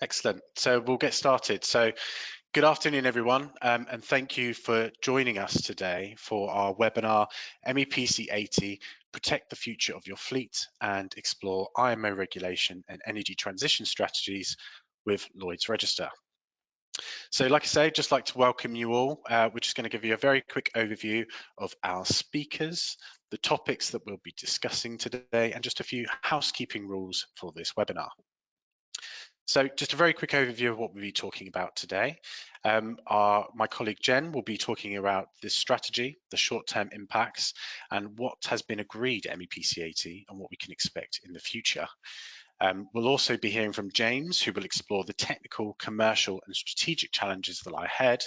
Excellent. So we'll get started. So good afternoon, everyone, and thank you for joining us today for our webinar, MEPC 80, Protect the Future of Your Fleet and Explore IMO Regulation and Energy Transition Strategies with Lloyd's Register. So like I say, just like to welcome you all. We're just going to give you a very quick overview of our speakers, the topics that we'll be discussing today, and just a few housekeeping rules for this webinar. So just a very quick overview of what we'll be talking about today. My colleague Jen will be talking about this strategy, the short-term impacts, and what has been agreed at MEPC 80 and what we can expect in the future. We'll also be hearing from James, who will explore the technical, commercial, and strategic challenges that lie ahead.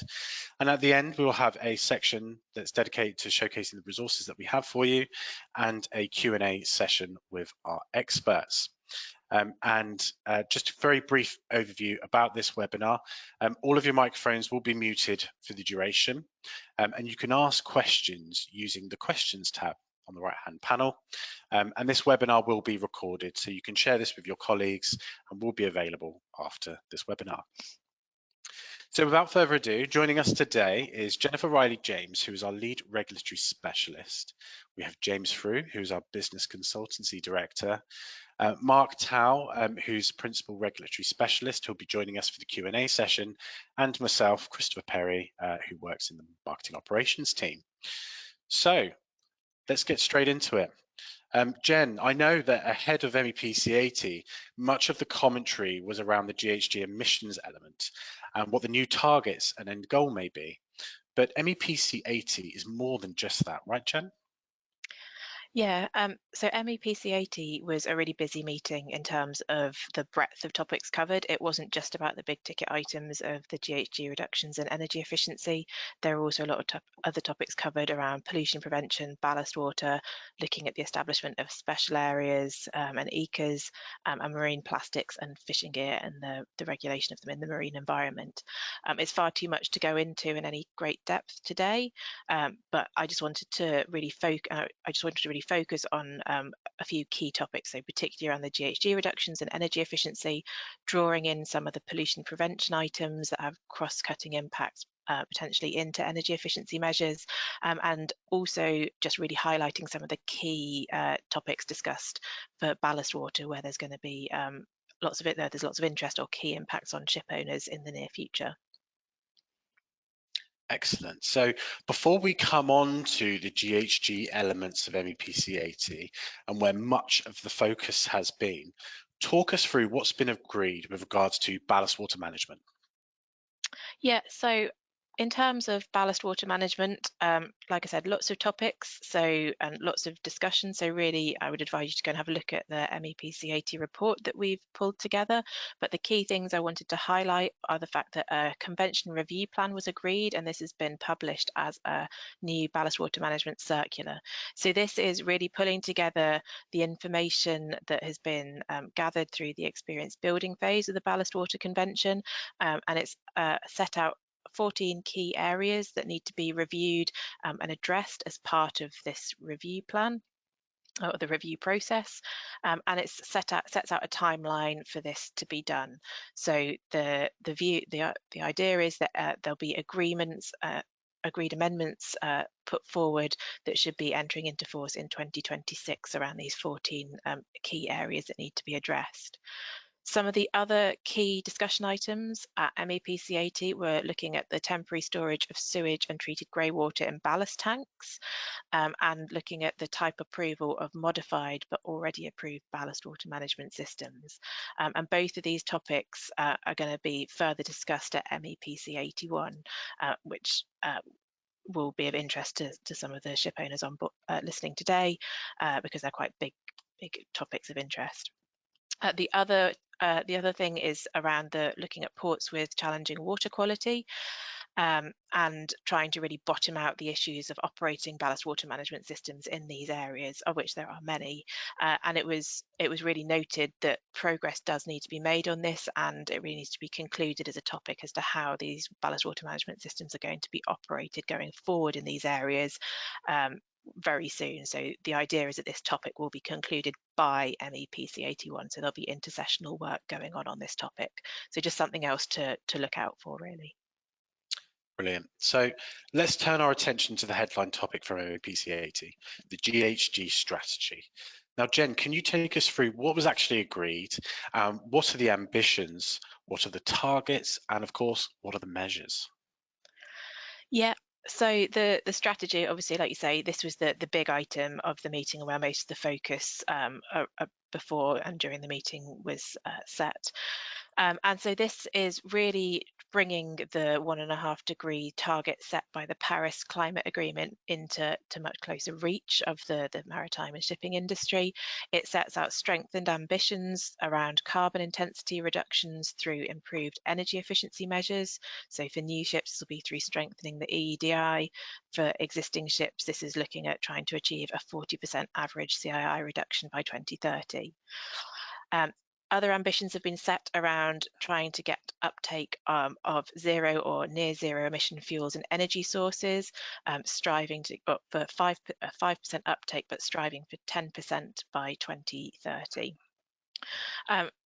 And at the end, we will have a section that's dedicated to showcasing the resources that we have for you and a Q&A session with our experts. Just a very brief overview about this webinar. All of your microphones will be muted for the duration, and you can ask questions using the questions tab on the right-hand panel. And this webinar will be recorded, so you can share this with your colleagues and will be available after this webinar. So without further ado, joining us today is Jennifer Riley-James, who is our lead regulatory specialist. We have James Frew, who's our business consultancy director. Mark Tao, who's Principal Regulatory Specialist, who'll be joining us for the Q&A session, and myself, Christopher Perry, who works in the Marketing Operations team. So let's get straight into it. Jen, I know that ahead of MEPC 80, much of the commentary was around the GHG emissions element and what the new targets and end goal may be. But MEPC 80 is more than just that, right, Jen? Yeah, so MEPC 80 was a really busy meeting in terms of the breadth of topics covered. It wasn't just about the big ticket items of the GHG reductions and energy efficiency. There were also a lot of other topics covered around pollution prevention, ballast water, looking at the establishment of special areas and ECAs, and marine plastics and fishing gear and the regulation of them in the marine environment. It's far too much to go into in any great depth today, but I just wanted to really focus on a few key topics, so particularly around the GHG reductions and energy efficiency, drawing in some of the pollution prevention items that have cross-cutting impacts potentially into energy efficiency measures, and also just really highlighting some of the key topics discussed for ballast water, where there's going to be there's lots of interest or key impacts on ship owners in the near future. Excellent. So before we come on to the GHG elements of MEPC 80 and where much of the focus has been, talk us through what's been agreed with regards to ballast water management. Yeah, so in terms of ballast water management, like I said, lots of topics, and lots of discussion. So really, I would advise you to go and have a look at the MEPC 80 report that we've pulled together. But the key things I wanted to highlight are the fact that a convention review plan was agreed, and this has been published as a new ballast water management circular. So this is really pulling together the information that has been gathered through the experience building phase of the ballast water convention, and it's set out 14 key areas that need to be reviewed and addressed as part of this review plan or the review process, and it sets out a timeline for this to be done. So the idea is that there'll be agreed amendments put forward that should be entering into force in 2026 around these 14 key areas that need to be addressed. Some of the other key discussion items at MEPC 80 were looking at the temporary storage of sewage and treated grey water in ballast tanks, and looking at the type approval of modified but already approved ballast water management systems. And both of these topics are going to be further discussed at MEPC 81, which will be of interest to some of the ship owners on listening today, because they're quite big topics of interest. The other thing is around looking at ports with challenging water quality, and trying to really bottom out the issues of operating ballast water management systems in these areas, of which there are many. And it was really noted that progress does need to be made on this, and it really needs to be concluded as a topic as to how these ballast water management systems are going to be operated going forward in these areas. very soon. So the idea is that this topic will be concluded by MEPC 81. So there'll be intersessional work going on this topic. So just something else to look out for, really. Brilliant. So let's turn our attention to the headline topic from MEPC 80, the GHG strategy. Now, Jen, can you take us through what was actually agreed? What are the ambitions? What are the targets? And of course, what are the measures? Yeah. So the strategy, obviously, like you say, this was the big item of the meeting where most of the focus before and during the meeting was set. And so this is really bringing the 1.5-degree target set by the Paris Climate Agreement into much closer reach of the maritime and shipping industry. It sets out strengthened ambitions around carbon intensity reductions through improved energy efficiency measures. So for new ships, this will be through strengthening the EEDI. For existing ships, this is looking at trying to achieve a 40% average CII reduction by 2030. Other ambitions have been set around trying to get uptake of zero or near zero emission fuels and energy sources, striving to for 5% uptake, but striving for 10% by 2030.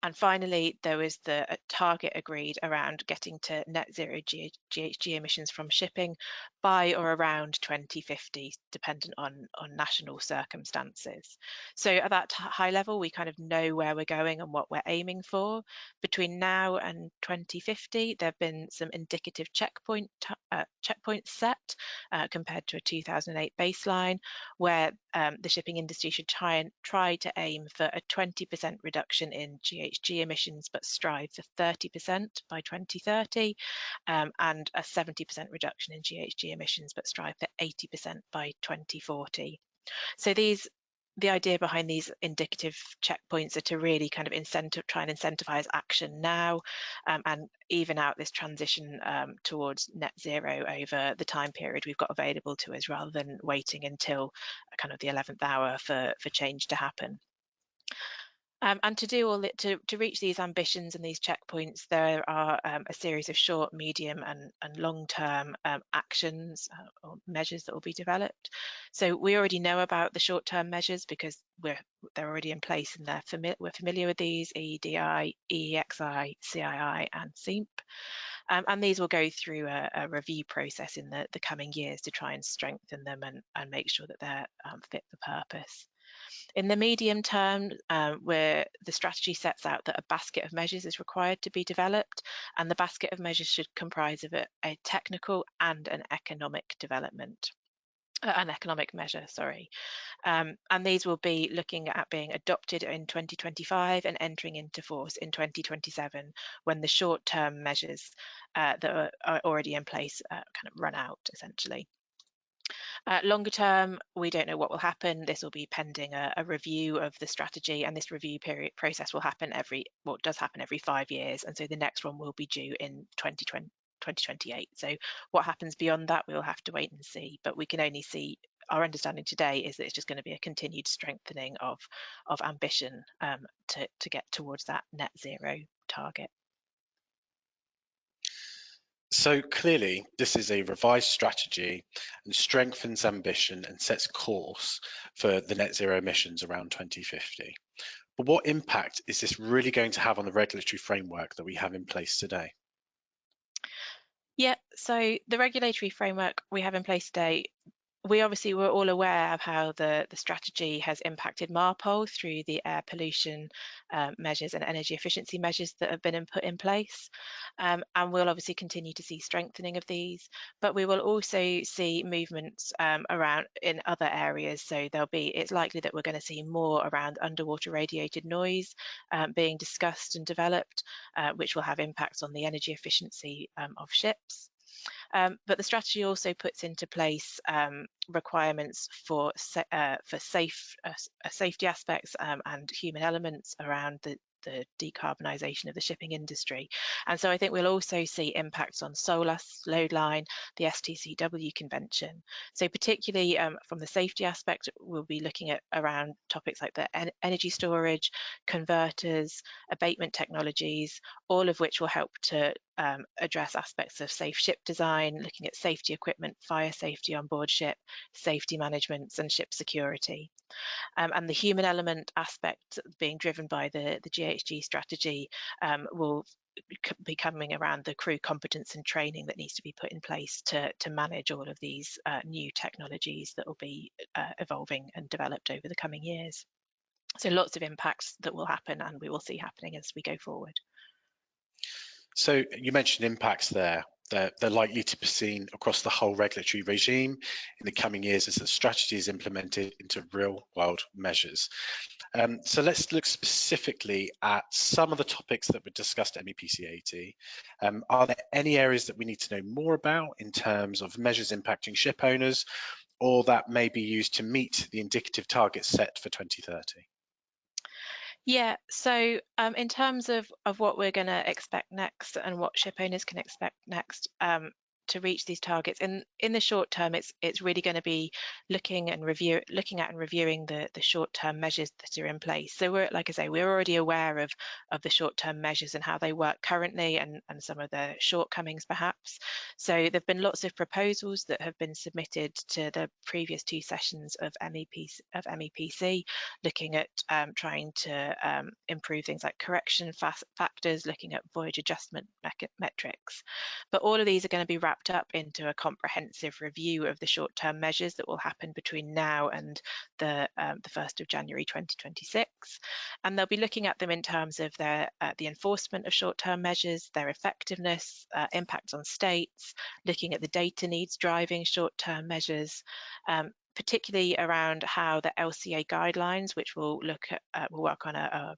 And finally, there was the target agreed around getting to net zero GHG emissions from shipping by or around 2050, dependent on national circumstances. So at that high level, we kind of know where we're going and what we're aiming for. Between now and 2050, there have been some indicative checkpoints set compared to a 2008 baseline, where the shipping industry should try to aim for a 20% reduction in GHG emissions, but strive for 30% by 2030, and a 70% reduction in GHG emissions, but strive for 80% by 2040. So the idea behind these indicative checkpoints are to really kind of try and incentivize action now, and even out this transition towards net zero over the time period we've got available to us, rather than waiting until kind of the 11th hour for change to happen. And to do all to reach these ambitions and these checkpoints, there are a series of short, medium, and long-term actions or measures that will be developed. So we already know about the short-term measures because they're already in place, and we're familiar with these: EEDI, EEXI, CII, and SEEMP. And these will go through a review process in the coming years to try and strengthen them and make sure that they're fit for purpose. In the medium term, where the strategy sets out that a basket of measures is required to be developed, and the basket of measures should comprise of a technical and an economic development. An economic measure, sorry. And these will be looking at being adopted in 2025 and entering into force in 2027, when the short-term measures that are already in place kind of run out, essentially. Longer term, we don't know what will happen. This will be pending a review of the strategy, and this review process will happen does happen every 5 years, and so the next one will be due in 2028. So what happens beyond that, we'll have to wait and see, but we can only see, our understanding today is that it's just going to be a continued strengthening of ambition to get towards that net zero target. So clearly, this is a revised strategy and strengthens ambition and sets course for the net zero emissions around 2050. But what impact is this really going to have on the regulatory framework that we have in place today? Yeah, so the regulatory framework we have in place today, we obviously were all aware of how the strategy has impacted MARPOL through the air pollution measures and energy efficiency measures that have been put in place. And we'll obviously continue to see strengthening of these, but we will also see movements around in other areas. So it's likely that we're going to see more around underwater radiated noise being discussed and developed, which will have impacts on the energy efficiency of ships. But the strategy also puts into place requirements for safety aspects and human elements around the decarbonisation of the shipping industry. And so I think we'll also see impacts on SOLAS, Loadline, the STCW Convention. So particularly from the safety aspect, we'll be looking at around topics like the energy storage, converters, abatement technologies, all of which will help to address aspects of safe ship design, looking at safety equipment, fire safety on board ship, safety management and ship security. And the human element aspect being driven by the GHG strategy will be coming around the crew competence and training that needs to be put in place to manage all of these new technologies that will be evolving and developed over the coming years. So lots of impacts that will happen and we will see happening as we go forward. So you mentioned impacts there. They're likely to be seen across the whole regulatory regime in the coming years as the strategy is implemented into real world measures. So let's look specifically at some of the topics that were discussed at MEPC 80. Are there any areas that we need to know more about in terms of measures impacting ship owners, or that may be used to meet the indicative targets set for 2030? Yeah, so in terms of what we're going to expect next and what ship owners can expect next to reach these targets, in the short term, it's really going to be looking at and reviewing the short-term measures that are in place. So we're, like I say, we're already aware of the short-term measures and how they work currently and some of the shortcomings perhaps. So there've been lots of proposals that have been submitted to the previous two sessions of MEPC, looking at trying to improve things like correction factors, looking at voyage adjustment metrics. But all of these are going to be wrapped up into a comprehensive review of the short-term measures that will happen between now and the 1st of January 2026. And they'll be looking at them in terms of the enforcement of short-term measures, their effectiveness, impact on states, looking at the data needs driving short-term measures, particularly around how the LCA guidelines, which will work on a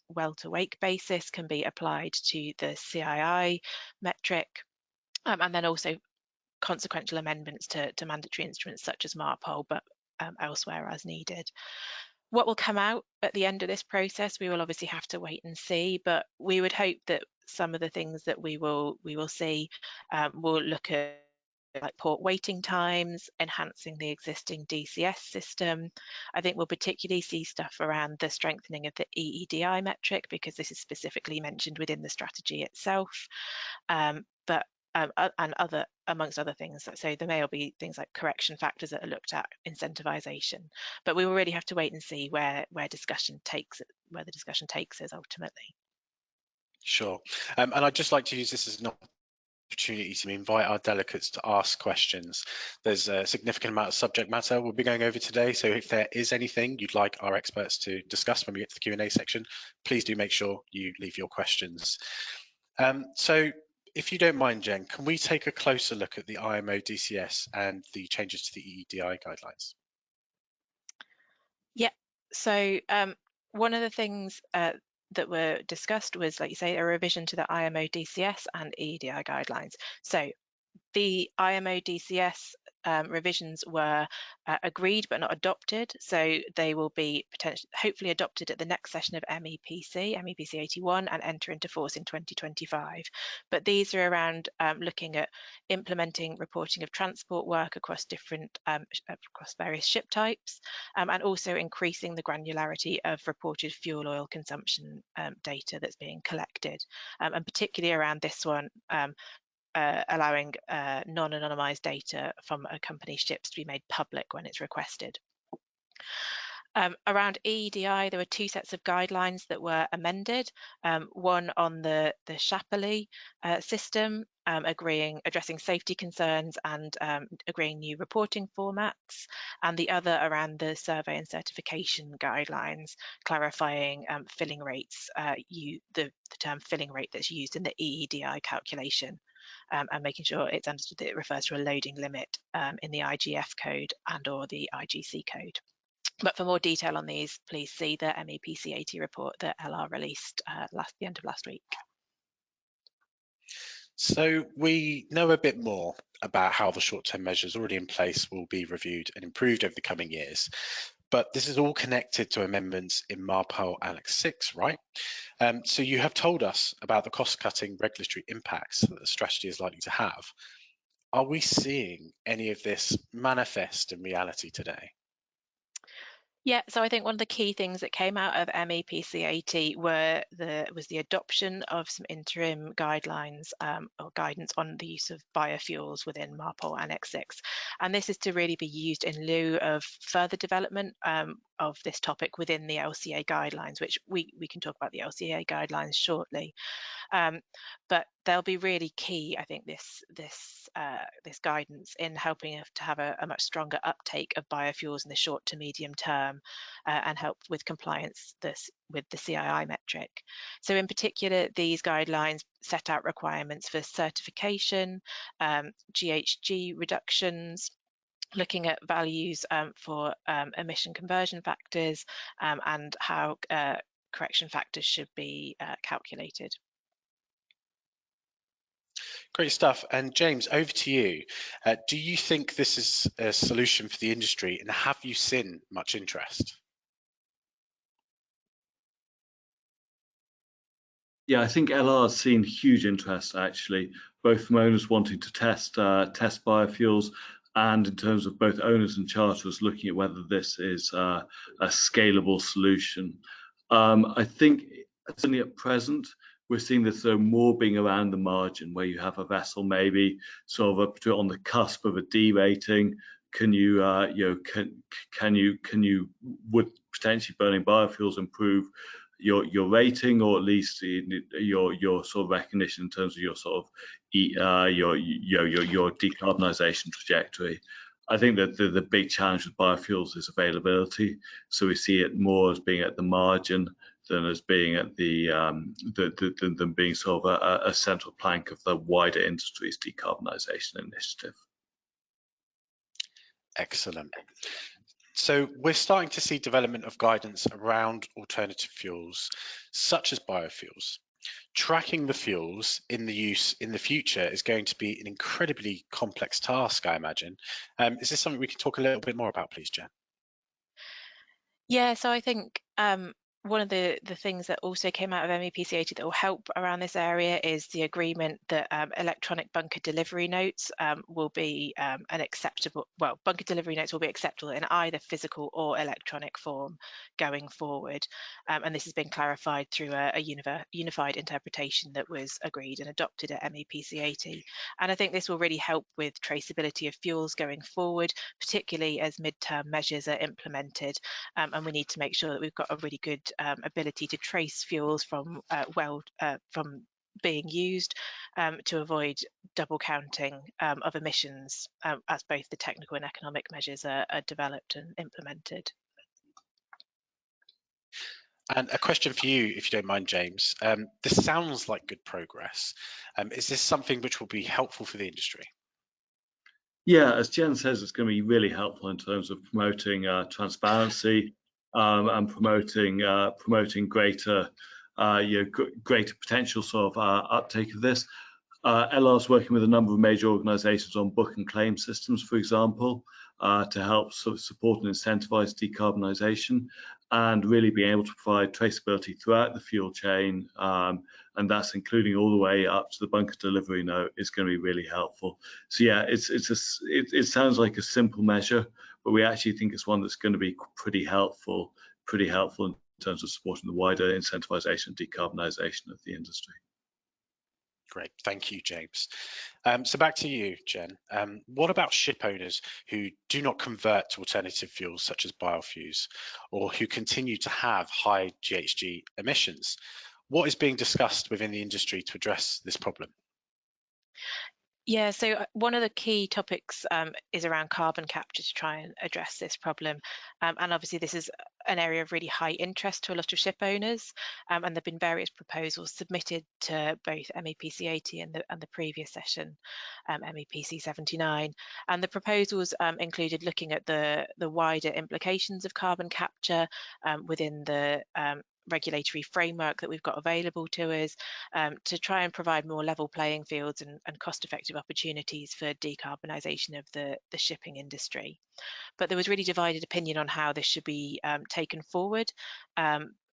well to wake basis, can be applied to the CII metric, and then also consequential amendments to mandatory instruments such as MARPOL, but elsewhere as needed. What will come out at the end of this process, we will obviously have to wait and see, but we would hope that some of the things that we will see will look at like port waiting times, enhancing the existing DCS system. I think we'll particularly see stuff around the strengthening of the EEDI metric, because this is specifically mentioned within the strategy itself. And amongst other things. So there may be things like correction factors that are looked at, incentivization, but we will really have to wait and see where the discussion takes us ultimately. Sure. And I'd just like to use this as an opportunity to invite our delegates to ask questions. There's a significant amount of subject matter we'll be going over today, so if there is anything you'd like our experts to discuss when we get to the Q&A section, please do make sure you leave your questions. So if you don't mind, Jen, can we take a closer look at the IMO DCS and the changes to the EEDI guidelines? Yeah, so one of the things that were discussed was, like you say, a revision to the IMO DCS and EEDI guidelines. So the IMO DCS revisions were agreed but not adopted, so they will be hopefully adopted at the next session of MEPC 81, and enter into force in 2025. But these are around looking at implementing reporting of transport work across across various ship types, and also increasing the granularity of reported fuel oil consumption data that's being collected, and particularly around this one, allowing non-anonymized data from a company's ships to be made public when it's requested. Around EEDI, there were two sets of guidelines that were amended, one on the Shapley system, addressing safety concerns and agreeing new reporting formats, and the other around the survey and certification guidelines, clarifying filling rates, the term filling rate that's used in the EEDI calculation, and making sure it's understood that it refers to a loading limit in the IGF code and or the IGC code. But for more detail on these, please see the MEPC 80 report that LR released the end of last week. So we know a bit more about how the short-term measures already in place will be reviewed and improved over the coming years. But this is all connected to amendments in MARPOL Annex 6, right? So you have told us about the cost-cutting regulatory impacts that the strategy is likely to have. Are we seeing any of this manifest in reality today? Yeah, so I think one of the key things that came out of MEPC 80 was the adoption of some interim guidelines or guidance on the use of biofuels within MARPOL Annex 6. And this is to really be used in lieu of further development of this topic within the LCA guidelines, which we can talk about the LCA guidelines shortly. But they'll be really key, I think, this guidance in helping us to have a much stronger uptake of biofuels in the short to medium term and help with compliance with the CII metric. So in particular, these guidelines set out requirements for certification, GHG reductions, looking at values for emission conversion factors and how correction factors should be calculated. Great stuff. And James, over to you. Do you think this is a solution for the industry, and have you seen much interest? Yeah, I think LR has seen huge interest actually, both from owners wanting to test biofuels, and in terms of both owners and charterers looking at whether this is a scalable solution. I think certainly at present we're seeing this more being around the margin, where you have a vessel maybe sort of on the cusp of a D rating. Can you, would potentially burning biofuels improve your rating, or at least your sort of recognition in terms of your sort of your decarbonisation trajectory? I think that the big challenge with biofuels is availability. So we see it more as being at the margin than as being at than being sort of a central plank of the wider industry's decarbonisation initiative. Excellent. So we're starting to see development of guidance around alternative fuels, such as biofuels. Tracking the fuels in the use in the future is going to be an incredibly complex task, I imagine. Is this something we can talk a little bit more about, please, Jen? Yeah, so I think one of the things that also came out of MEPC 80 that will help around this area is the agreement that electronic bunker delivery notes will be bunker delivery notes will be acceptable in either physical or electronic form going forward. And this has been clarified through a unified interpretation that was agreed and adopted at MEPC 80. And I think this will really help with traceability of fuels going forward, particularly as midterm measures are implemented. And we need to make sure that we've got a really good ability to trace fuels from being used to avoid double counting of emissions as both the technical and economic measures are developed and implemented. And a question for you, if you don't mind, James. This sounds like good progress. Is this something which will be helpful for the industry? Yeah, as Jen says, it's going to be really helpful in terms of promoting transparency and promoting greater greater potential sort of uptake of this. LR is working with a number of major organisations on book and claim systems, for example, to help sort of support and incentivise decarbonisation, and really being able to provide traceability throughout the fuel chain, and that's including all the way up to the bunker delivery note, is going to be really helpful. So yeah, it sounds like a simple measure, but we actually think it's one that's going to be pretty helpful in terms of supporting the wider incentivisation and decarbonisation of the industry. Great, thank you, James. So back to you, Jen. What about ship owners who do not convert to alternative fuels such as biofuels, or who continue to have high GHG emissions? What is being discussed within the industry to address this problem? Yeah, so one of the key topics is around carbon capture to try and address this problem. And obviously this is an area of really high interest to a lot of ship owners. And there have been various proposals submitted to both MEPC 80 and the previous session, MEPC 79. And the proposals included looking at the wider implications of carbon capture within the regulatory framework that we've got available to us to try and provide more level playing fields and cost-effective opportunities for decarbonisation of the shipping industry. But there was really divided opinion on how this should be taken forward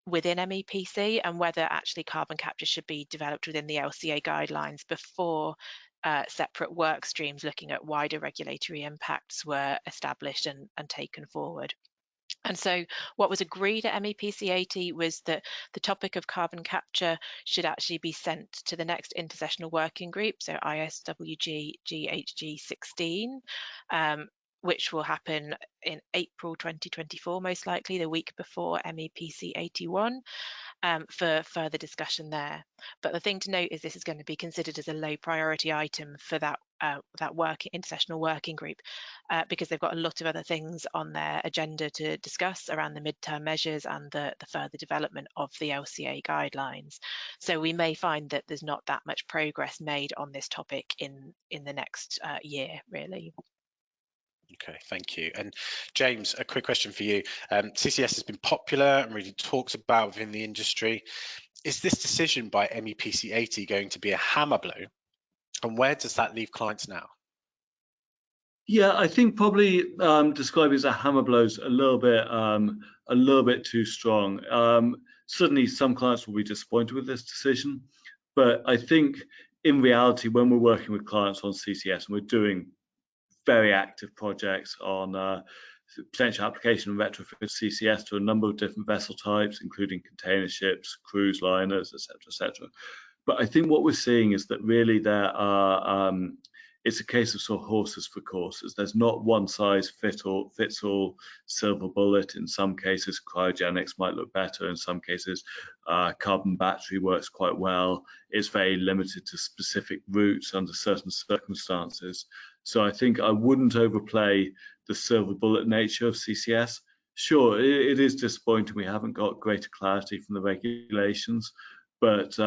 within MEPC, and whether actually carbon capture should be developed within the LCA guidelines before separate work streams looking at wider regulatory impacts were established and taken forward. And so what was agreed at MEPC 80 was that the topic of carbon capture should actually be sent to the next intersessional working group, so ISWG GHG 16, which will happen in April 2024, most likely, the week before MEPC 81, for further discussion there. But the thing to note is this is going to be considered as a low priority item for that intersessional working group, because they've got a lot of other things on their agenda to discuss around the midterm measures and the further development of the LCA guidelines. So we may find that there's not that much progress made on this topic in the next year, really. Okay, thank you. And James, a quick question for you. CCS has been popular and really talked about within the industry. Is this decision by MEPC 80 going to be a hammer blow? And where does that leave clients now? Yeah, I think probably describing it as a hammer blow is a little bit too strong. Certainly, some clients will be disappointed with this decision, but I think in reality, when we're working with clients on CCS and we're doing very active projects on potential application and retrofit CCS to a number of different vessel types, including container ships, cruise liners, etc. But I think what we're seeing is that really there are it's a case of sort of horses for courses. There's not one size fits all silver bullet. In some cases, cryogenics might look better. In some cases, carbon battery works quite well. It's very limited to specific routes under certain circumstances. So I think I wouldn't overplay the silver bullet nature of CCS. Sure, it is disappointing we haven't got greater clarity from the regulations, but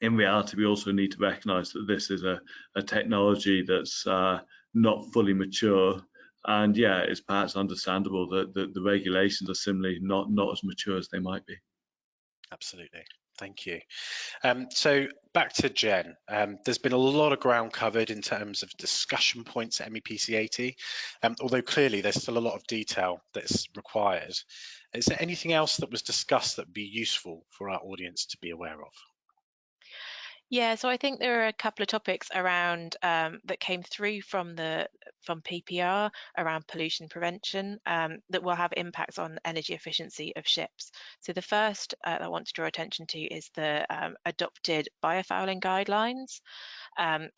in reality, we also need to recognise that this is a technology that's not fully mature, and yeah, it's perhaps understandable that the regulations are similarly not as mature as they might be. Absolutely, thank you. So back to Jen. There's been a lot of ground covered in terms of discussion points at MEPC 80, although clearly there's still a lot of detail that's required. Is there anything else that was discussed that would be useful for our audience to be aware of? Yeah, so I think there are a couple of topics around that came through from PPR around pollution prevention that will have impacts on energy efficiency of ships. So the first I want to draw attention to is the adopted biofouling guidelines,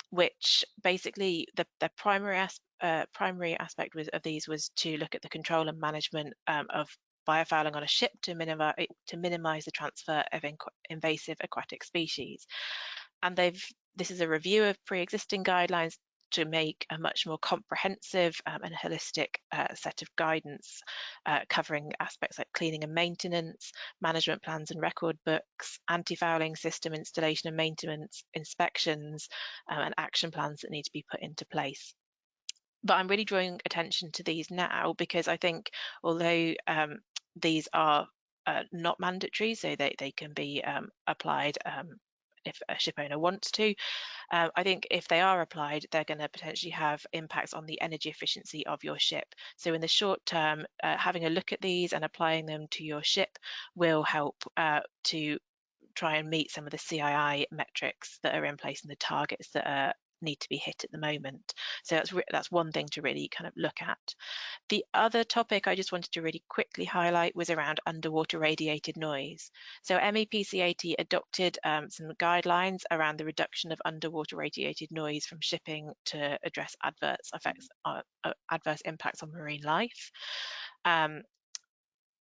which basically the primary aspect of these was to look at the control and management of biofouling on a ship to minimize the transfer of invasive aquatic species. And this is a review of pre-existing guidelines to make a much more comprehensive and holistic set of guidance covering aspects like cleaning and maintenance, management plans and record books, anti-fouling system installation and maintenance, inspections, and action plans that need to be put into place. But I'm really drawing attention to these now because I think although these are not mandatory, so they can be applied if a ship owner wants to. I think if they are applied, they're going to potentially have impacts on the energy efficiency of your ship. So in the short term, having a look at these and applying them to your ship will help to try and meet some of the CII metrics that are in place and the targets that need to be hit at the moment. So that's one thing to really kind of look at. The other topic I just wanted to really quickly highlight was around underwater radiated noise. So MEPC 80 adopted some guidelines around the reduction of underwater radiated noise from shipping to address adverse impacts on marine life.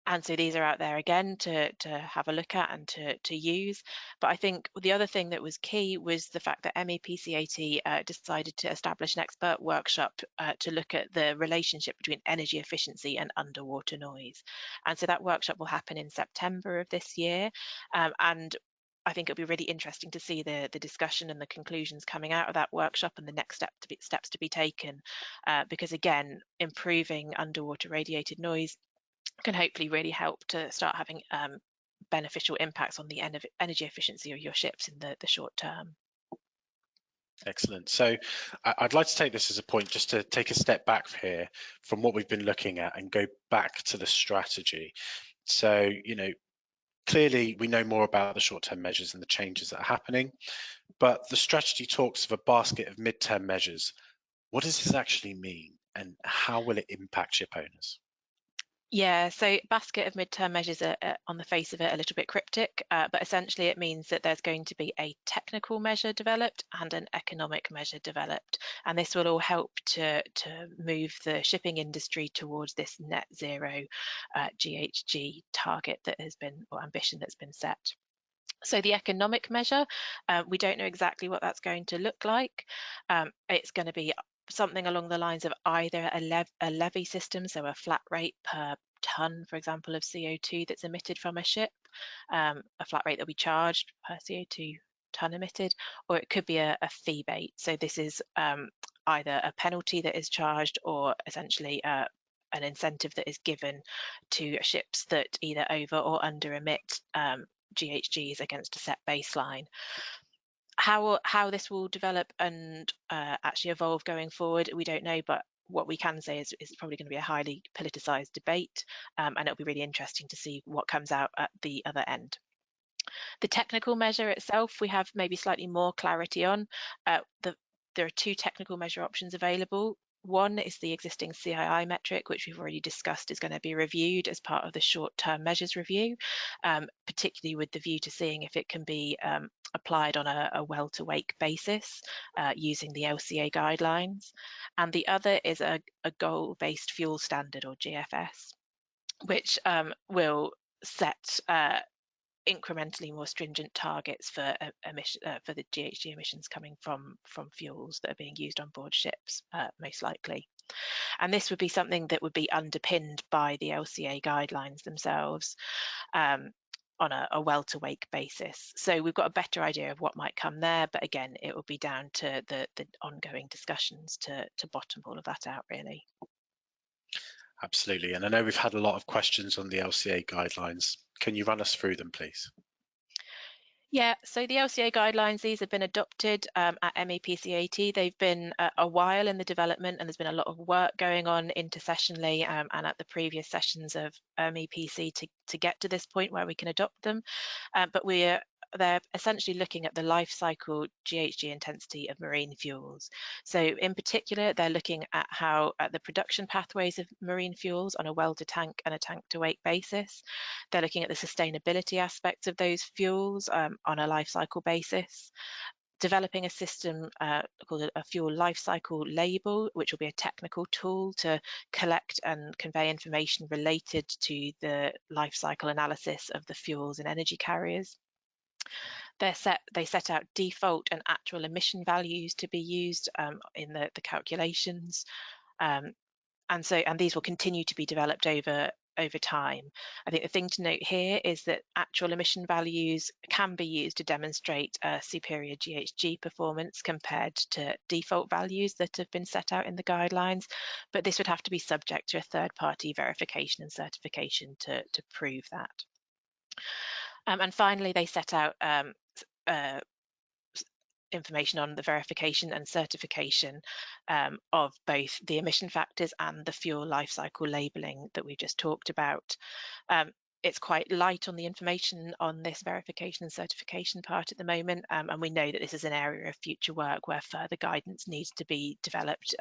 And so these are out there again to have a look at and to use. But I think the other thing that was key was the fact that MEPC 80 decided to establish an expert workshop to look at the relationship between energy efficiency and underwater noise. And so that workshop will happen in September of this year. And I think it'll be really interesting to see the discussion and the conclusions coming out of that workshop and the next steps to be taken. Because again, improving underwater radiated noise can hopefully really help to start having beneficial impacts on the energy efficiency of your ships in the short term. Excellent. So I'd like to take this as a point just to take a step back here from what we've been looking at and go back to the strategy. So, clearly we know more about the short-term measures and the changes that are happening, but the strategy talks of a basket of mid-term measures. What does this actually mean, and how will it impact ship owners? Yeah, so basket of midterm measures are on the face of it a little bit cryptic, but essentially it means that there's going to be a technical measure developed and an economic measure developed, and this will all help to move the shipping industry towards this net zero GHG target that has been, or ambition that's been set. So the economic measure, we don't know exactly what that's going to look like. It's going to be something along the lines of either a levy system, so a flat rate per ton, for example, of CO2 that's emitted from a ship, a flat rate that we charged per CO2 ton emitted, or it could be a fee bait. So this is either a penalty that is charged or essentially an incentive that is given to ships that either over or under emit GHGs against a set baseline. How this will develop and actually evolve going forward, we don't know, but what we can say is it's probably going to be a highly politicized debate, and it'll be really interesting to see what comes out at the other end. The technical measure itself, we have maybe slightly more clarity on. There are two technical measure options available. One is the existing CII metric, which we've already discussed is going to be reviewed as part of the short-term measures review, particularly with the view to seeing if it can be applied on a well-to-wake basis using the LCA guidelines. And the other is a goal-based fuel standard, or GFS, which will set incrementally more stringent targets for the GHG emissions coming from fuels that are being used on board ships, most likely. And this would be something that would be underpinned by the LCA guidelines themselves on a well-to-wake basis. So we've got a better idea of what might come there, but again, it will be down to the ongoing discussions to bottom all of that out, really. Absolutely. And I know we've had a lot of questions on the LCA guidelines. Can you run us through them, please? Yeah, so the LCA guidelines, these have been adopted at MEPC 80. They've been a while in the development, and there's been a lot of work going on intersessionally and at the previous sessions of MEPC to get to this point where we can adopt them. But they're essentially looking at the life cycle GHG intensity of marine fuels. So in particular, they're looking at how the production pathways of marine fuels on a well-to-tank and a tank-to-wake basis. They're looking at the sustainability aspects of those fuels on a life cycle basis. Developing a system called a fuel life cycle label, which will be a technical tool to collect and convey information related to the life cycle analysis of the fuels and energy carriers. They set out default and actual emission values to be used in the calculations, and these will continue to be developed over time. I think the thing to note here is that actual emission values can be used to demonstrate superior GHG performance compared to default values that have been set out in the guidelines, but this would have to be subject to a third-party verification and certification to prove that. And finally, they set out information on the verification and certification of both the emission factors and the fuel life cycle labelling that we just talked about. It's quite light on the information on this verification and certification part at the moment, and we know that this is an area of future work where further guidance needs to be developed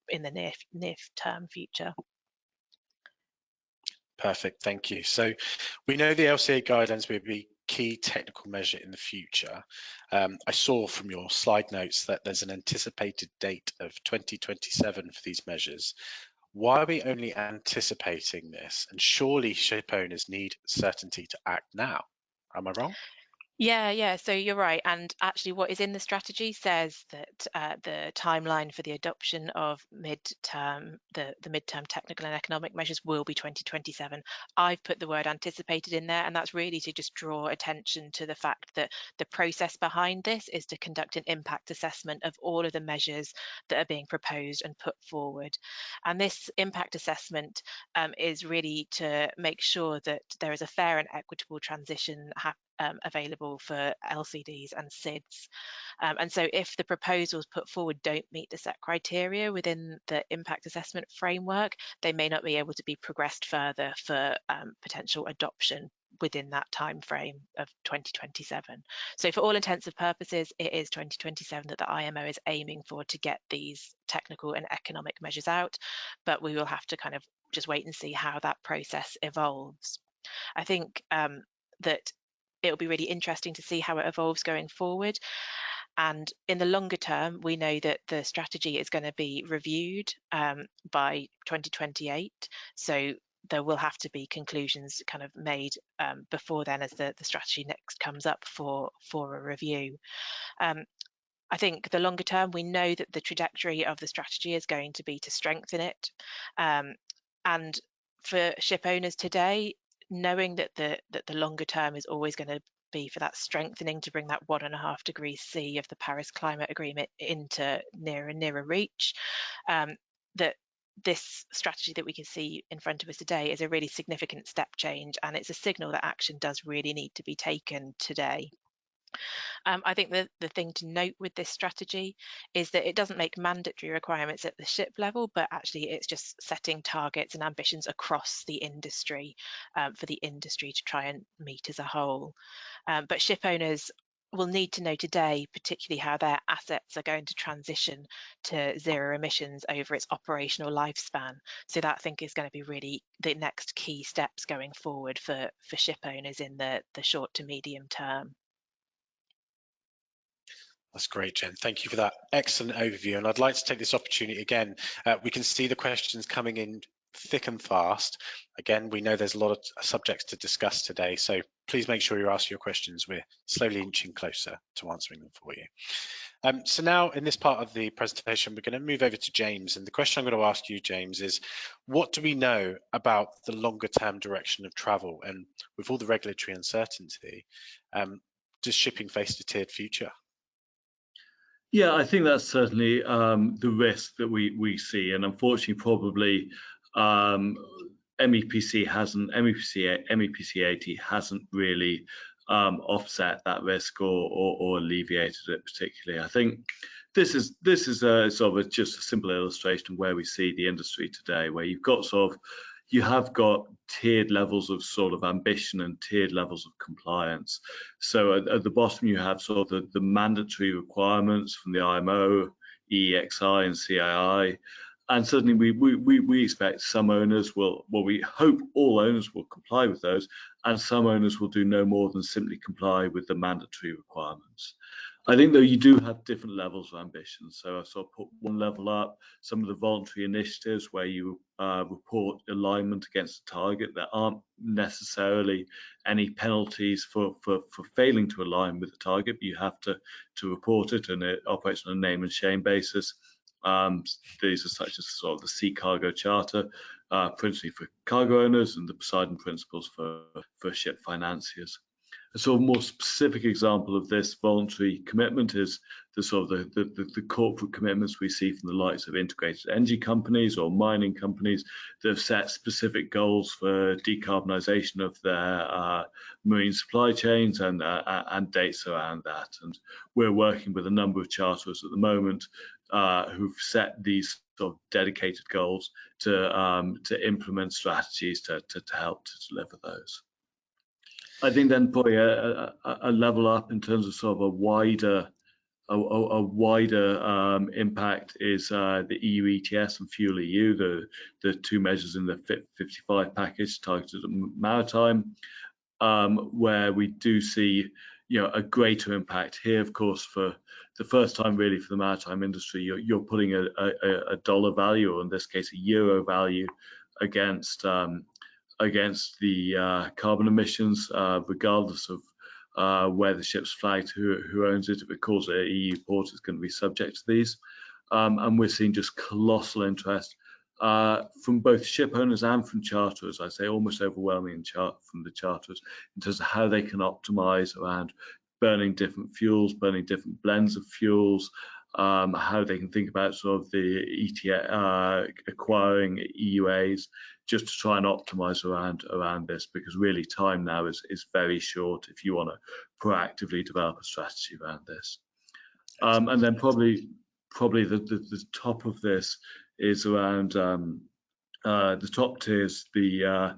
in the near term future. Perfect, thank you. So we know the LCA guidelines will be key technical measure in the future. I saw from your slide notes that there's an anticipated date of 2027 for these measures. Why are we only anticipating this? And surely ship owners need certainty to act now. Am I wrong? Yeah. So you're right. And actually, what is in the strategy says that the timeline for the adoption of the midterm technical and economic measures will be 2027. I've put the word anticipated in there, and that's really to just draw attention to the fact that the process behind this is to conduct an impact assessment of all of the measures that are being proposed and put forward. And this impact assessment is really to make sure that there is a fair and equitable transition available for LCDs and SIDS. And so if the proposals put forward don't meet the set criteria within the impact assessment framework, they may not be able to be progressed further for potential adoption within that time frame of 2027. So for all intents and purposes, it is 2027 that the IMO is aiming for to get these technical and economic measures out, but we will have to kind of just wait and see how that process evolves. I think that it'll be really interesting to see how it evolves going forward. And in the longer term, we know that the strategy is going to be reviewed by 2028. So there will have to be conclusions kind of made before then, as the strategy next comes up for a review. I think the longer term, we know that the trajectory of the strategy is going to be to strengthen it. And for ship owners today, knowing that the longer term is always going to be for that strengthening to bring that 1.5 degrees C of the Paris Climate Agreement into nearer and nearer reach, that this strategy that we can see in front of us today is a really significant step change, and it's a signal that action does really need to be taken today. I think the thing to note with this strategy is that it doesn't make mandatory requirements at the ship level, but actually it's just setting targets and ambitions across the industry for the industry to try and meet as a whole. But ship owners will need to know today, particularly how their assets are going to transition to zero emissions over its operational lifespan. So that I think is going to be really the next key steps going forward for ship owners in the short to medium term. That's great, Jen. Thank you for that excellent overview. And I'd like to take this opportunity again. We can see the questions coming in thick and fast. Again, we know there's a lot of subjects to discuss today, so please make sure you ask your questions. We're slowly inching closer to answering them for you. So now in this part of the presentation, we're going to move over to James. And the question I'm going to ask you, James, is what do we know about the longer term direction of travel? And with all the regulatory uncertainty, does shipping face a tiered future? Yeah, I think that's certainly the risk that we see, and unfortunately, probably MEPC 80 hasn't really offset that risk or alleviated it particularly. I think this is a sort of just a simple illustration of where we see the industry today, where you have got tiered levels of sort of ambition and tiered levels of compliance. So at the bottom, you have sort of the mandatory requirements from the IMO, EEXI and CII. And certainly we expect some owners will, well, we hope all owners will comply with those, and some owners will do no more than simply comply with the mandatory requirements. I think, though, you do have different levels of ambition. So I sort of put one level up, some of the voluntary initiatives where you report alignment against the target. There aren't necessarily any penalties for failing to align with the target, but you have to report it, and it operates on a name and shame basis. These are such as sort of the Sea Cargo Charter, principally for cargo owners, and the Poseidon Principles for ship financiers. A sort of more specific example of this voluntary commitment is the sort of the corporate commitments we see from the likes of integrated energy companies or mining companies that have set specific goals for decarbonisation of their marine supply chains and dates around that. And we're working with a number of charterers at the moment who've set these sort of dedicated goals to implement strategies to help to deliver those. I think then probably a level up in terms of sort of a wider impact is the EU ETS and Fuel EU, the two measures in the Fit 55 package targeted at maritime, where we do see a greater impact here. Of course, for the first time really for the maritime industry, you're putting a dollar value, or in this case a euro value, against the carbon emissions, regardless of where the ship's flagged, who owns it. If it calls it an EU port, it's going to be subject to these. And we're seeing just colossal interest from both ship owners and from charterers. I say almost overwhelming from the charterers in terms of how they can optimize around burning different fuels, burning different blends of fuels, how they can think about sort of the acquiring EUAs, just to try and optimize around this, because really time now is very short if you want to proactively develop a strategy around this. And then probably the top of this is around the top tiers, the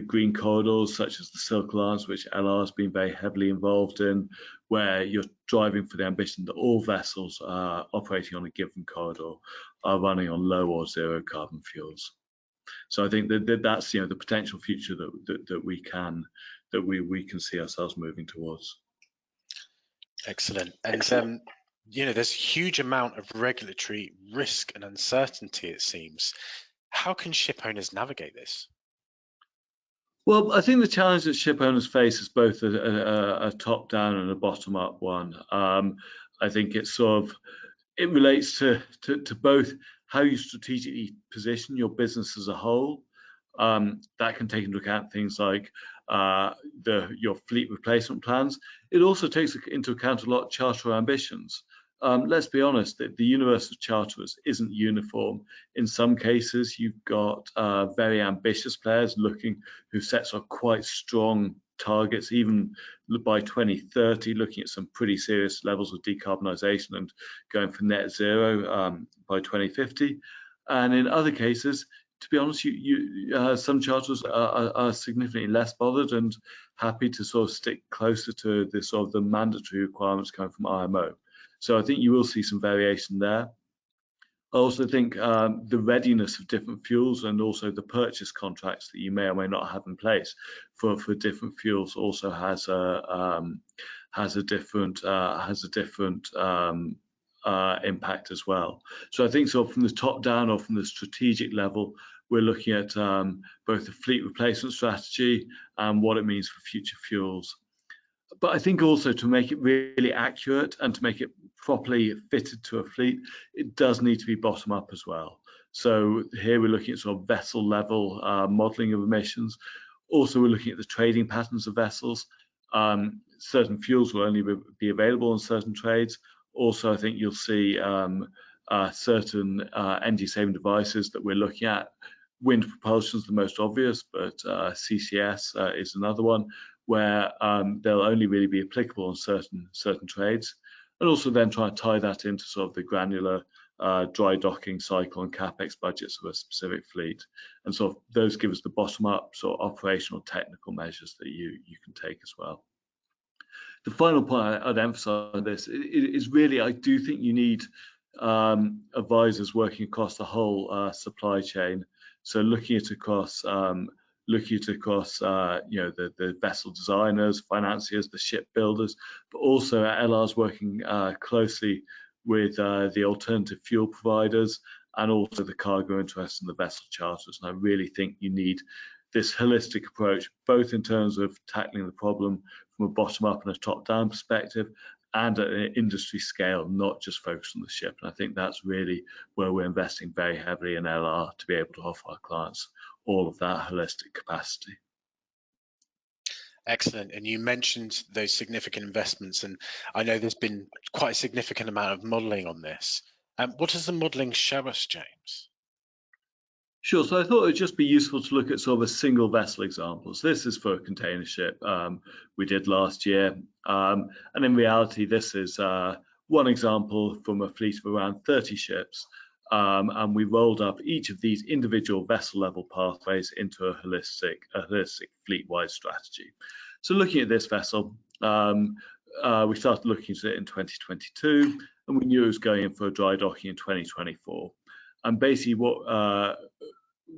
green corridors, such as the Silk Alliance, which LR has been very heavily involved in, where you're driving for the ambition that all vessels operating on a given corridor are running on low or zero carbon fuels. So I think that's the potential future that we can see ourselves moving towards. Excellent. And there's a huge amount of regulatory risk and uncertainty, it seems. How can ship owners navigate this? Well, I think the challenge that ship owners face is both a top-down and a bottom-up one. I think it relates to both how you strategically position your business as a whole. That can take into account things like your fleet replacement plans. It also takes into account a lot of charter ambitions. Let's be honest, the universe of charterers isn't uniform. In some cases, you've got very ambitious players who set quite strong targets, even by 2030, looking at some pretty serious levels of decarbonisation and going for net zero by 2050. And in other cases, to be honest, some charterers are significantly less bothered and happy to stick closer to the mandatory requirements coming from IMO. So I think you will see some variation there. I also think the readiness of different fuels and also the purchase contracts that you may or may not have in place for different fuels also has a different impact as well. So I think from the top down or from the strategic level, we're looking at both the fleet replacement strategy and what it means for future fuels. But I think also to make it really accurate and to make it properly fitted to a fleet, it does need to be bottom up as well. So here we're looking at vessel level modeling of emissions. Also, we're looking at the trading patterns of vessels. Certain fuels will only be available on certain trades. Also, I think you'll see certain energy-saving devices that we're looking at. Wind propulsion is the most obvious, but CCS is another one where they'll only really be applicable on certain trades. And also then try to tie that into the granular dry docking cycle and CapEx budgets of a specific fleet. And those give us the bottom-up operational technical measures that you can take as well. The final point I'd emphasize on this is really, I do think you need advisors working across the whole supply chain. So looking at across the vessel designers, financiers, the shipbuilders, but also LR's working closely with the alternative fuel providers and also the cargo interests and the vessel charters. And I really think you need this holistic approach, both in terms of tackling the problem from a bottom-up and a top-down perspective, and at an industry scale, not just focused on the ship. And I think that's really where we're investing very heavily in LR to be able to offer our clients all of that holistic capacity. Excellent. And you mentioned those significant investments, and I know there's been quite a significant amount of modelling on this. What does the modelling show us, James? Sure. So I thought it would just be useful to look at a single vessel examples. This is for a container ship we did last year. And in reality, this is one example from a fleet of around 30 ships. And we rolled up each of these individual vessel level pathways into a holistic fleet-wide strategy. So looking at this vessel, we started looking at it in 2022, and we knew it was going in for a dry docking in 2024. And basically what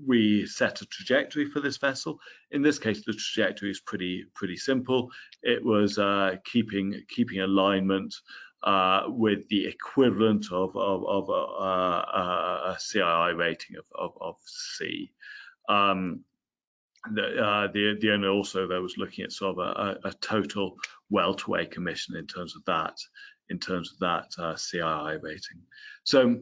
we set a trajectory for this vessel. In this case, the trajectory is pretty simple. It was keeping alignment with the equivalent of a CII rating of C. the owner also though was looking at sort of a total well-to-wake emission in terms of that CII rating. So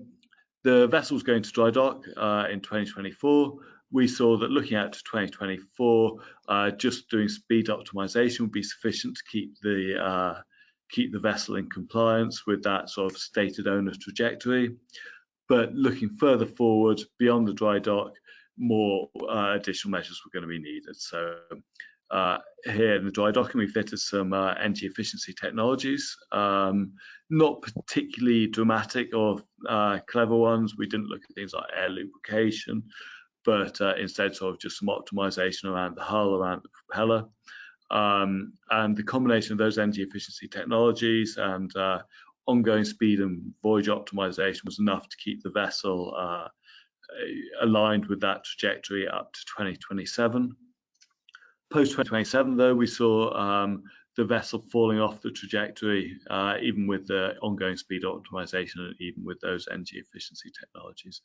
the vessel's going to dry dock in 2024. We saw that looking out to 2024, just doing speed optimization would be sufficient to keep the vessel in compliance with that sort of stated owner trajectory. But looking further forward beyond the dry dock, more additional measures were going to be needed. So here in the dry docking, we fitted some energy efficiency technologies, not particularly dramatic or clever ones. We didn't look at things like air lubrication, but instead sort of just some optimization around the hull, around the propeller. And the combination of those energy efficiency technologies and ongoing speed and voyage optimization was enough to keep the vessel aligned with that trajectory up to 2027. Post 2027, though, we saw the vessel falling off the trajectory, even with the ongoing speed optimization and even with those energy efficiency technologies.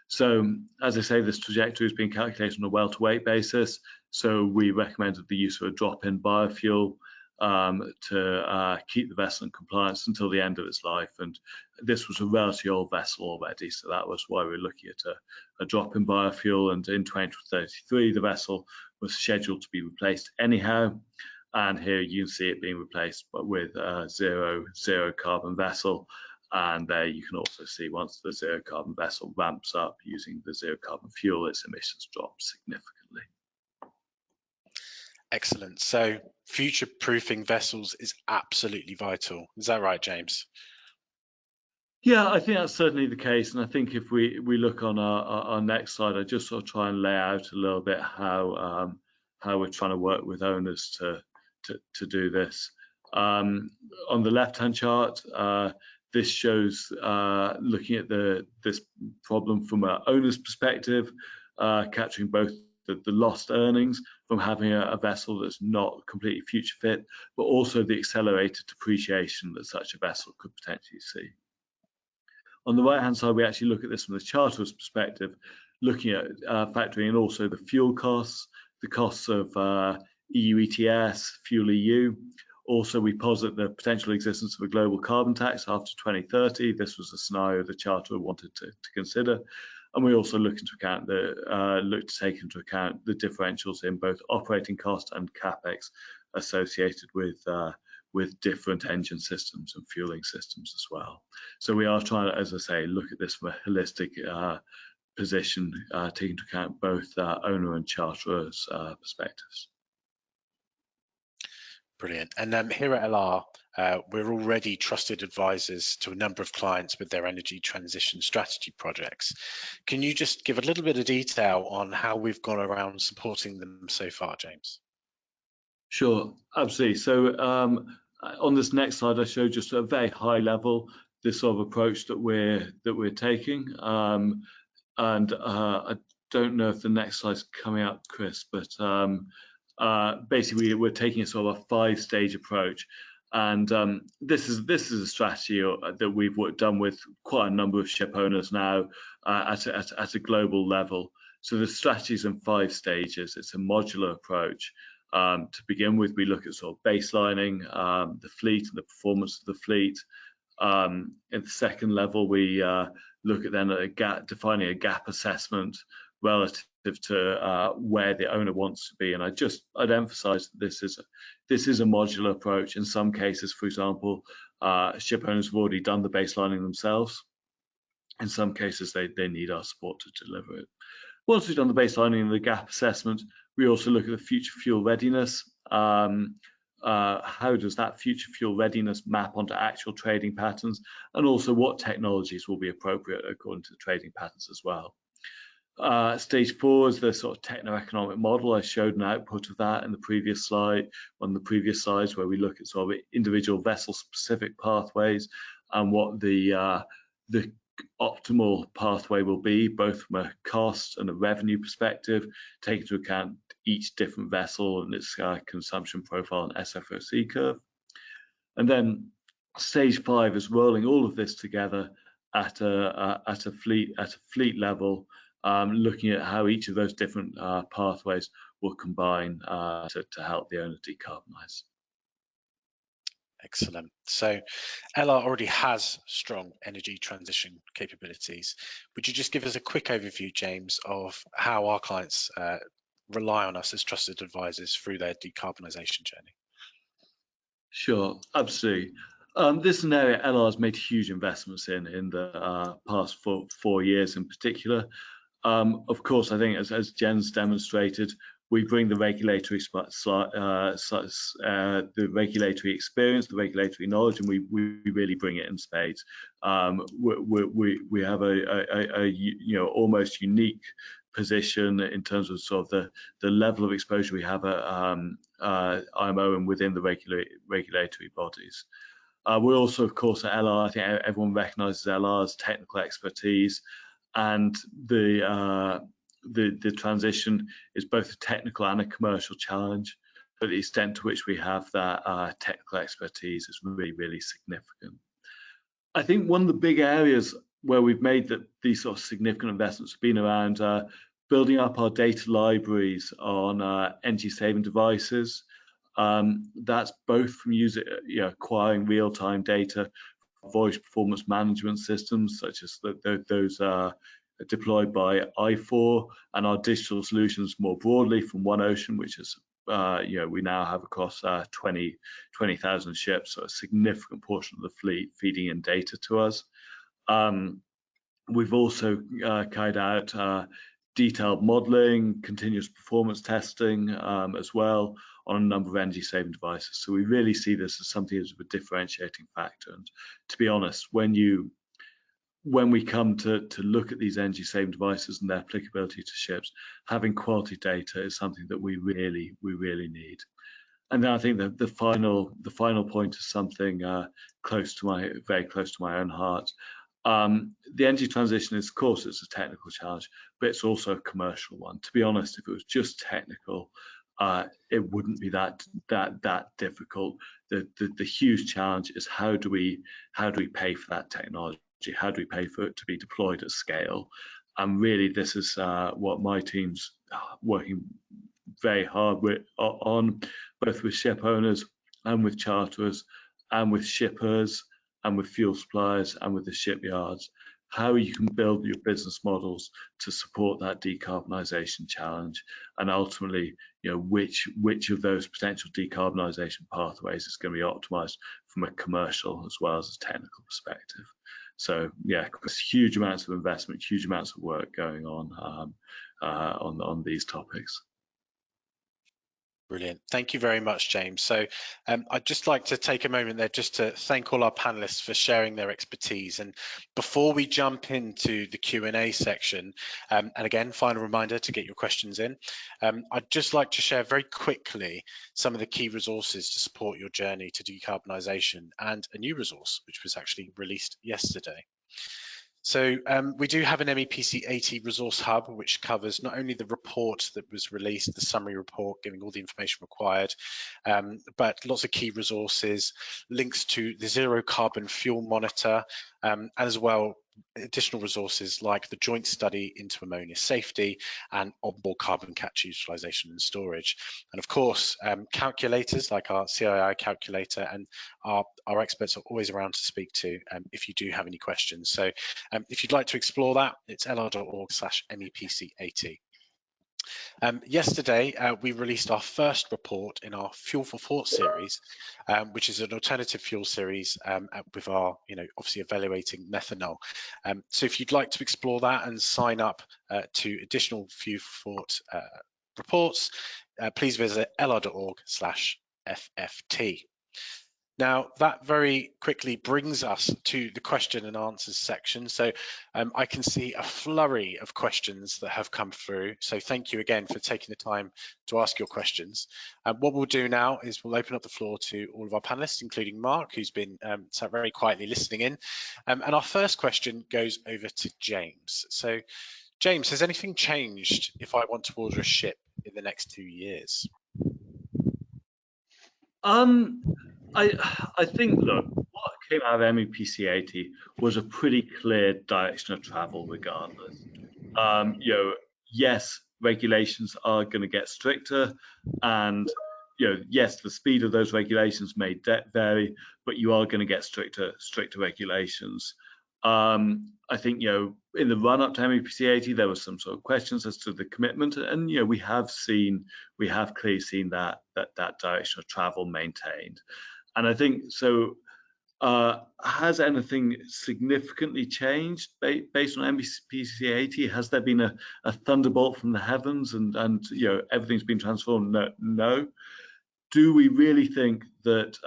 So, as I say, this trajectory is being calculated on a well-to-wake basis. So we recommended the use of a drop-in biofuel to keep the vessel in compliance until the end of its life. And this was a relatively old vessel already, so that was why we were looking at a drop-in biofuel. And in 2033, the vessel was scheduled to be replaced anyhow. And here you can see it being replaced but with a zero carbon vessel. And there you can also see once the zero carbon vessel ramps up using the zero carbon fuel, its emissions drop significantly. Excellent. So future-proofing vessels is absolutely vital. Is that right, James? Yeah, I think that's certainly the case. And I think if we look on our next slide, I just sort of try and lay out a little bit how we're trying to work with owners to do this. On the left-hand chart, this shows looking at this problem from an owner's perspective, capturing both the lost earnings from having a vessel that's not completely future fit, but also the accelerated depreciation that such a vessel could potentially see. On the right-hand side, we actually look at this from the charterer's perspective, looking at factoring in also the fuel costs, the costs of EU ETS, Fuel EU. Also, we posit the potential existence of a global carbon tax after 2030. This was a scenario the charterer wanted to consider. And we also look to take into account the differentials in both operating cost and capex associated with different engine systems and fueling systems as well. So we are trying to, as I say, look at this from a holistic position, taking into account both owner and charterer's perspectives. Brilliant. And here at LR, we're already trusted advisors to a number of clients with their energy transition strategy projects. Can you just give a little bit of detail on how we've gone around supporting them so far, James? Sure, absolutely. So on this next slide, I show just a very high level this sort of approach that we're taking. And I don't know if the next slide's coming up, Chris, but basically we're taking a sort of a 5-stage approach. And this is a strategy that we've done with quite a number of ship owners now at a global level. So the strategy is in 5 stages. It's a modular approach. To begin with, we look at sort of baselining the fleet and the performance of the fleet. At the second level, we look at then defining a gap assessment relative to where the owner wants to be. And I'd emphasize that this is a modular approach. In some cases, for example, ship owners have already done the baselining themselves. In some cases, they need our support to deliver it. Once we've done the baselining and the gap assessment, we also look at the future fuel readiness. How does that future fuel readiness map onto actual trading patterns, and also what technologies will be appropriate according to the trading patterns as well. Stage 4 is the sort of techno-economic model. I showed an output of that in the previous slide, one of the previous slides, where we look at sort of individual vessel-specific pathways and what the optimal pathway will be, both from a cost and a revenue perspective, take into account each different vessel and its consumption profile and SFOC curve. And then stage 5 is rolling all of this together at a fleet level, looking at how each of those different pathways will combine to help the owner decarbonise. Excellent. So LR already has strong energy transition capabilities. Would you just give us a quick overview, James, of how our clients rely on us as trusted advisors through their decarbonisation journey? Sure, absolutely. This is an area LR has made huge investments in the past 4 years in particular. Of course, I think as Jen's demonstrated, we bring the regulatory the regulatory experience, the regulatory knowledge, and we really bring it in spades. We have a almost unique position in terms of sort of the level of exposure we have at IMO and within the regulatory bodies. We're also, of course, at LR. I think everyone recognises LR's technical expertise, and the transition is both a technical and a commercial challenge, but the extent to which we have that technical expertise is really significant. I think one of the big areas where we've made these sort of significant investments have been around building up our data libraries on energy saving devices. That's both from acquiring real-time data, voice performance management systems such as those deployed by I4, and our digital solutions more broadly from OneOcean, which is we now have across 20,000 ships, so a significant portion of the fleet feeding in data to us. We've also carried out detailed modelling, continuous performance testing as well on a number of energy saving devices. So we really see this as something as a differentiating factor. And to be honest, when we come to look at these energy saving devices and their applicability to ships, having quality data is something that we really need. And then I think that the final point is something very close to my own heart. The energy transition is, of course, it's a technical challenge, but it's also a commercial one. To be honest, if it was just technical, it wouldn't be that difficult. The huge challenge is how do we pay for that technology? How do we pay for it to be deployed at scale? And really, this is what my team's working very hard on, both with ship owners and with charterers and with shippers and with fuel suppliers and with the shipyards. How you can build your business models to support that decarbonisation challenge, and ultimately, which of those potential decarbonisation pathways is going to be optimised from a commercial as well as a technical perspective. So yeah, huge amounts of investment, huge amounts of work going on these topics. Brilliant. Thank you very much, James. So I'd just like to take a moment there just to thank all our panelists for sharing their expertise. And before we jump into the Q&A section, and again, final reminder to get your questions in, I'd just like to share very quickly some of the key resources to support your journey to decarbonisation, and a new resource, which was actually released yesterday. So we do have an MEPC 80 resource hub, which covers not only the report that was released, the summary report, giving all the information required, but lots of key resources, links to the zero carbon fuel monitor, and as well additional resources like the joint study into ammonia safety and onboard carbon capture utilization and storage. And of course, calculators like our CII calculator, and our experts are always around to speak to if you do have any questions. So if you'd like to explore that, it's lr.org/MEPC80. Yesterday, we released our first report in our Fuel for Thought series, which is an alternative fuel series with our, obviously evaluating methanol. So if you'd like to explore that and sign up to additional Fuel for Thought reports, please visit lr.org/FFT. Now, that very quickly brings us to the question and answers section. So I can see a flurry of questions that have come through. So thank you again for taking the time to ask your questions. What we'll do now is we'll open up the floor to all of our panelists, including Mark, who's been sat very quietly listening in. And our first question goes over to James. So James, has anything changed if I want to order a ship in the next 2 years? I think, look, what came out of MEPC 80 was a pretty clear direction of travel regardless. Yes, regulations are going to get stricter, and yes, the speed of those regulations may vary, but you are going to get stricter regulations. I think in the run up to MEPC 80, there were some sort of questions as to the commitment, and we have clearly seen that direction of travel maintained. And I think so. Has anything significantly changed based on MEPC 80? Has there been a thunderbolt from the heavens and everything's been transformed? No. Do we really think that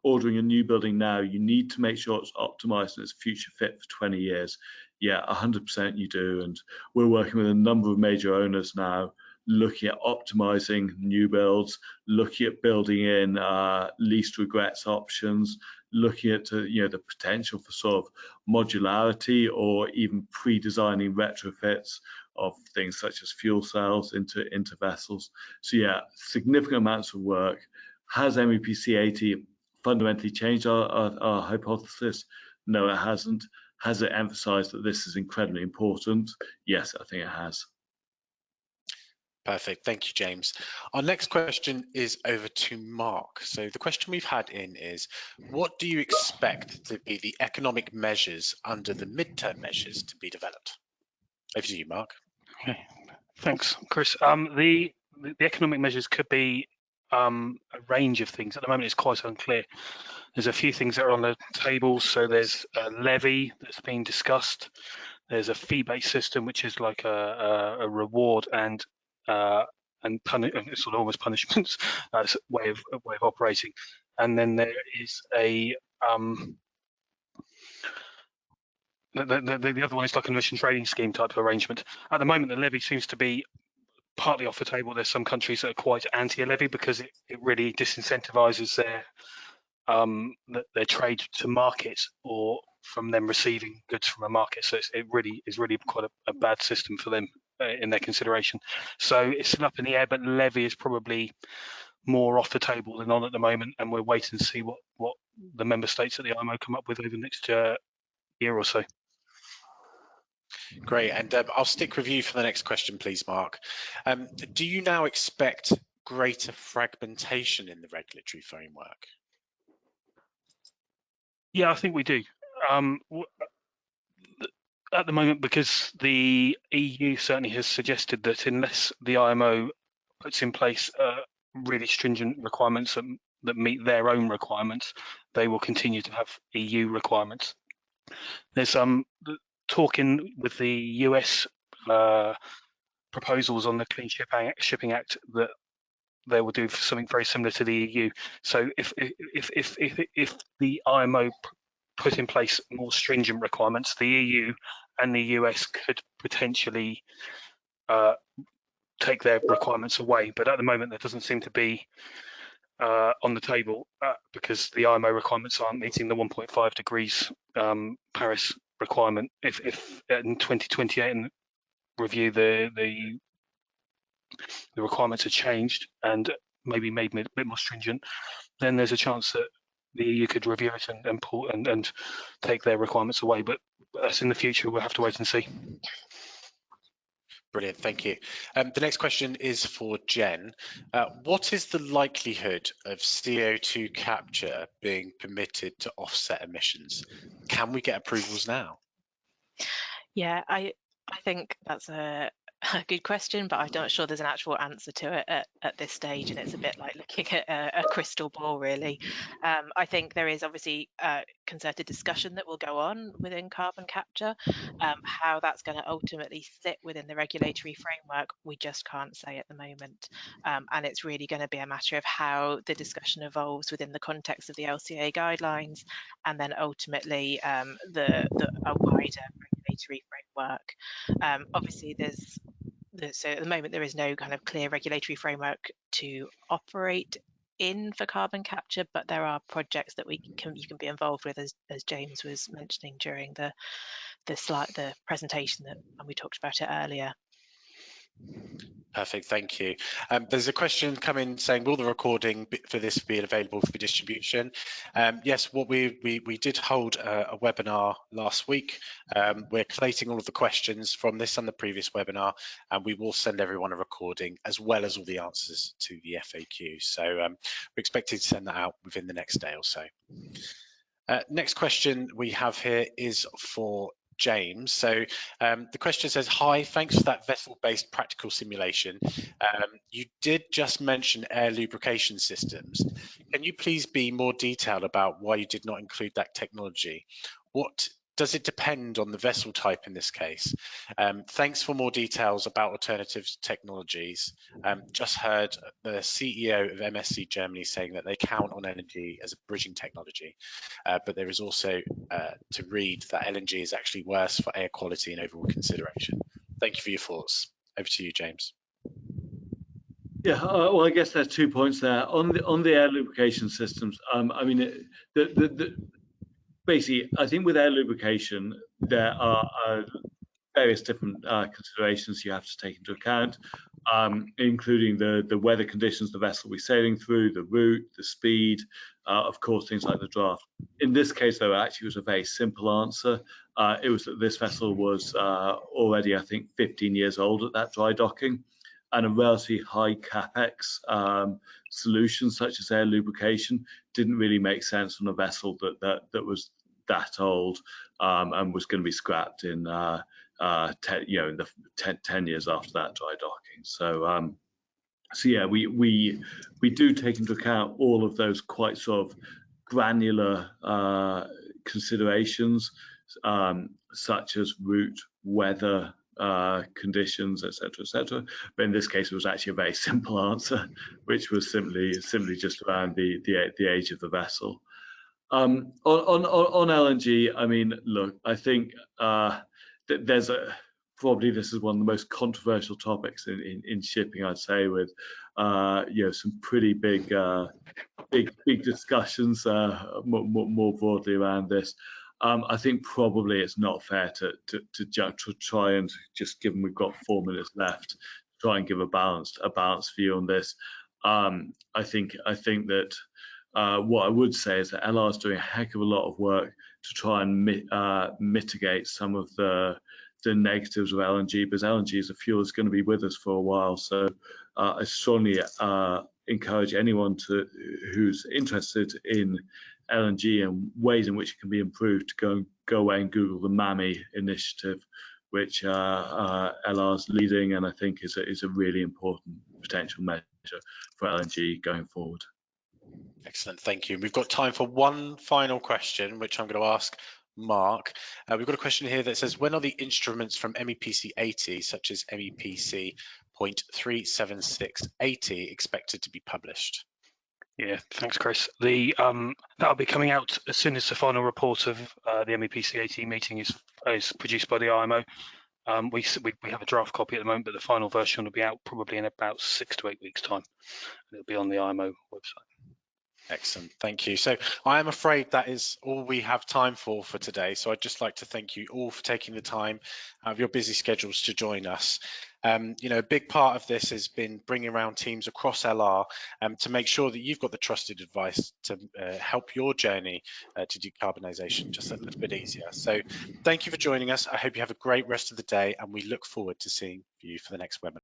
ordering a new building now, you need to make sure it's optimized and it's future fit for 20 years? Yeah, 100% you do. And we're working with a number of major owners now, looking at optimizing new builds, looking at building in least regrets options, looking at the potential for sort of modularity or even pre-designing retrofits of things such as fuel cells into vessels. So yeah, significant amounts of work. Has MEPC 80 fundamentally changed our hypothesis? No, it hasn't. Has it emphasized that this is incredibly important? Yes, I think it has. Perfect. Thank you, James. Our next question is over to Mark. So the question we've had in is, what do you expect to be the economic measures under the midterm measures to be developed? Over to you, Mark. Okay. Thanks, Chris. The economic measures could be a range of things. At the moment, it's quite unclear. There's a few things that are on the table. So there's a levy that's being discussed. There's a fee-based system, which is like a reward and sort of almost punishments way of operating. And then there is a the other one is like an emission trading scheme type of arrangement. At the moment, the levy seems to be partly off the table. There's some countries that are quite anti a levy because it really disincentivizes their trade to market or from them receiving goods from a market. So it really is quite a bad system for them in their consideration. So it's still up in the air, but levy is probably more off the table than on at the moment, and we're waiting to see what the member states at the IMO come up with over the next year or so. Great, and I'll stick with you for the next question, please, Mark. Do you now expect greater fragmentation in the regulatory framework? Yeah, I think we do. At the moment, because the EU certainly has suggested that unless the IMO puts in place really stringent requirements that meet their own requirements, they will continue to have EU requirements. There's talking with the US proposals on the Clean Shipping Act that they will do something very similar to the EU. So if the IMO put in place more stringent requirements, the EU and the US could potentially take their requirements away. But at the moment, that doesn't seem to be on the table because the IMO requirements aren't meeting the 1.5 degrees Paris requirement. If in 2028 and review the requirements are changed and maybe made a bit more stringent, then there's a chance that the EU could review it and take their requirements away. But that's in the future. We'll have to wait and see. Brilliant, thank you. The next question is for Jen. What is the likelihood of CO2 capture being permitted to offset emissions? Can we get approvals now? Yeah, I think that's a good question, but I'm not sure there's an actual answer to it at this stage, and it's a bit like looking at a crystal ball, really. I think there is obviously concerted discussion that will go on within carbon capture. How that's going to ultimately sit within the regulatory framework, we just can't say at the moment. And it's really going to be a matter of how the discussion evolves within the context of the LCA guidelines, and then ultimately a wider regulatory framework. Obviously, so at the moment there is no kind of clear regulatory framework to operate in for carbon capture, but there are projects that you can be involved with, as James was mentioning during the presentation and we talked about it earlier. Perfect, thank you. There's a question coming saying, will the recording for this be available for distribution? Yes, what we did hold a webinar last week. We're collating all of the questions from this and the previous webinar, and we will send everyone a recording as well as all the answers to the FAQ. So we're expecting to send that out within the next day or so. Next question we have here is for James. So the question says, hi, thanks for that vessel-based practical simulation. You did just mention air lubrication systems. Can you please be more detailed about why you did not include that technology? What does it depend on the vessel type in this case? Thanks for more details about alternative technologies. Just heard the CEO of MSC Germany saying that they count on LNG as a bridging technology, but there is also to read that LNG is actually worse for air quality and overall consideration. Thank you for your thoughts. Over to you, James. Yeah, well, I guess there's 2 points there on the air lubrication systems. I mean, basically, I think with air lubrication, there are various different considerations you have to take into account, including the weather conditions the vessel will be sailing through, the route, the speed, of course, things like the draft. In this case, though, actually was a very simple answer. It was that this vessel was already, I think, 15 years old at that dry docking, and a relatively high capex solution such as air lubrication didn't really make sense on a vessel that was that old and was going to be scrapped in 10 years after that dry docking. So yeah, we do take into account all of those quite sort of granular considerations, such as route, weather, conditions, etc. But in this case, it was actually a very simple answer, which was simply just around the age of the vessel. On LNG, I mean, look, I think there's probably this is one of the most controversial topics in shipping, I'd say, with some pretty big discussions more broadly around this. I think probably it's not fair to try and, just given we've got 4 minutes left, try and give a balanced view on this. I think that what I would say is that LR is doing a heck of a lot of work to try and mitigate some of the negatives of LNG, because LNG as a fuel is going to be with us for a while. So I strongly encourage anyone who's interested in LNG and ways in which it can be improved to go away and Google the MAMI initiative, which LR is leading, and I think is a really important potential measure for LNG going forward. Excellent, thank you. We've got time for one final question, which I'm going to ask Mark. We've got a question here that says, when are the instruments from MEPC 80, such as MEPC 0.37680, expected to be published? Yeah, thanks, Chris. That'll be coming out as soon as the final report of the MEPC 80 meeting is produced by the IMO. We have a draft copy at the moment, but the final version will be out probably in about 6 to 8 weeks' time, and it'll be on the IMO website. Excellent, thank you. So I am afraid that is all we have time for today. So I'd just like to thank you all for taking the time out of your busy schedules to join us. A big part of this has been bringing around teams across LR to make sure that you've got the trusted advice to help your journey to decarbonisation just a little bit easier. So thank you for joining us. I hope you have a great rest of the day, and we look forward to seeing you for the next webinar.